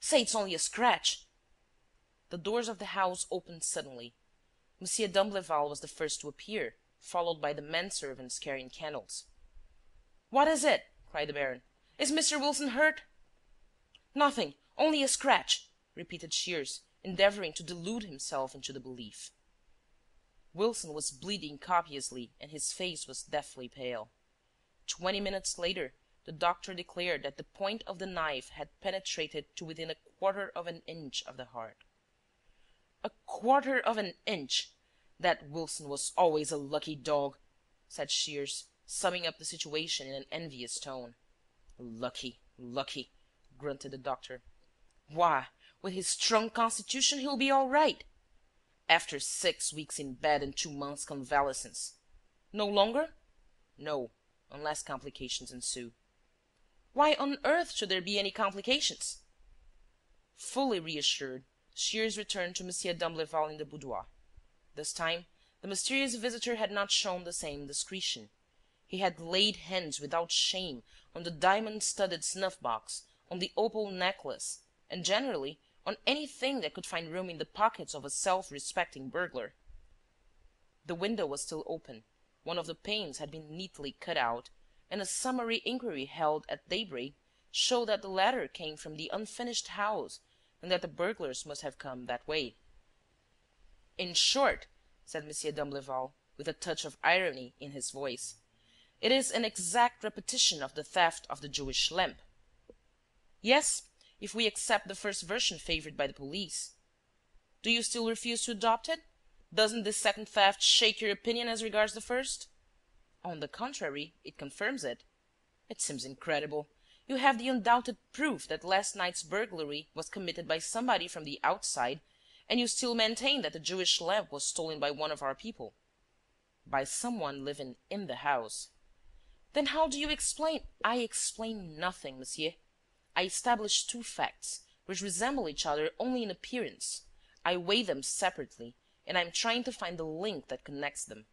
Say it's only a scratch." The doors of the house opened suddenly. M. d'Imblevalle was the first to appear, followed by the men-servants carrying candles. "What is it?" cried the baron. "Is Mr. Wilson hurt?" "Nothing, only a scratch," repeated Shears, endeavoring to delude himself into the belief. Wilson was bleeding copiously and his face was deathly pale. 20 minutes later, the doctor declared that the point of the knife had penetrated to within 1/4 of an inch of the heart. 1/4 of an inch! That Wilson was always a lucky dog, said Shears, summing up the situation in an envious tone. Lucky, lucky, grunted the doctor. Why, with his strong constitution, he'll be all right. After 6 weeks in bed and 2 months' convalescence. No longer? No, unless complications ensue. Why on earth should there be any complications? Fully reassured, Shears returned to M. d'Imblevalle in the boudoir. This time, the mysterious visitor had not shown the same discretion. He had laid hands without shame on the diamond-studded snuff-box, on the opal necklace, and generally on anything that could find room in the pockets of a self-respecting burglar. The window was still open, one of the panes had been neatly cut out, and a summary inquiry held at daybreak showed that the ladder came from the unfinished house and that the burglars must have come that way. In short, said M. d'Imblevalle, with a touch of irony in his voice, it is an exact repetition of the theft of the Jewish lamp. Yes, if we accept the first version favored by the police. Do you still refuse to adopt it? Doesn't this second theft shake your opinion as regards the first? On the contrary, it confirms it. It seems incredible. You have the undoubted proof that last night's burglary was committed by somebody from the outside, and you still maintain that the Jewish lamp was stolen by one of our people. By someone living in the house. Then how do you explain— I explain nothing, monsieur. I establish 2 facts, which resemble each other only in appearance. I weigh them separately, and I am trying to find the link that connects them.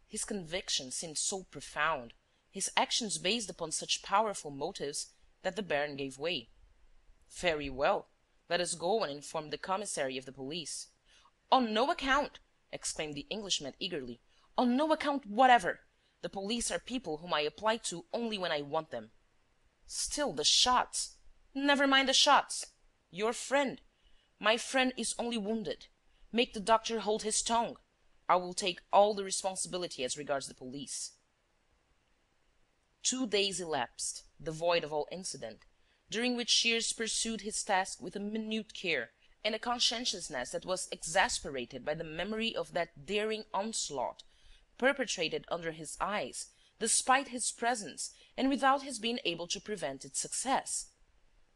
His conviction seemed so profound, his actions based upon such powerful motives, that the baron gave way. Very well, let us go and inform the commissary of the police. On no account! Exclaimed the Englishman eagerly. On no account whatever! The police are people whom I apply to only when I want them. Still, the shots— Never mind the shots. Your friend— My friend is only wounded. Make the doctor hold his tongue. I will take all the responsibility as regards the police. 2 days elapsed, devoid of all incident, during which Shears pursued his task with a minute care and a conscientiousness that was exasperated by the memory of that daring onslaught perpetrated under his eyes, despite his presence and without his being able to prevent its success.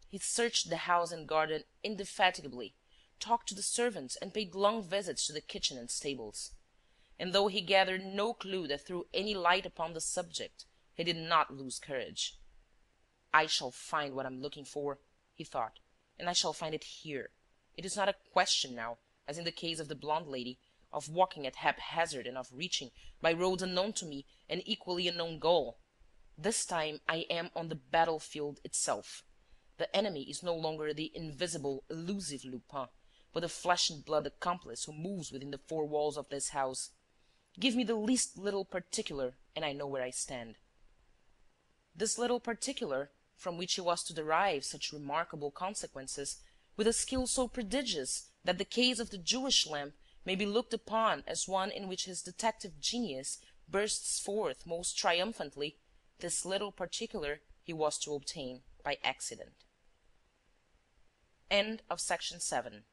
He searched the house and garden indefatigably, talked to the servants and paid long visits to the kitchen and stables. And though he gathered no clue that threw any light upon the subject, he did not lose courage. I shall find what I'm looking for, he thought, and I shall find it here. It is not a question now, as in the case of the blonde lady, of walking at haphazard and of reaching, by roads unknown to me, an equally unknown goal. This time I am on the battlefield itself. The enemy is no longer the invisible, elusive Lupin, but a flesh-and-blood accomplice who moves within the 4 walls of this house. Give me the least little particular, and I know where I stand. This little particular, from which he was to derive such remarkable consequences, with a skill so prodigious that the case of the Jewish lamp may be looked upon as one in which his detective genius bursts forth most triumphantly, this little particular he was to obtain by accident. End of section 7.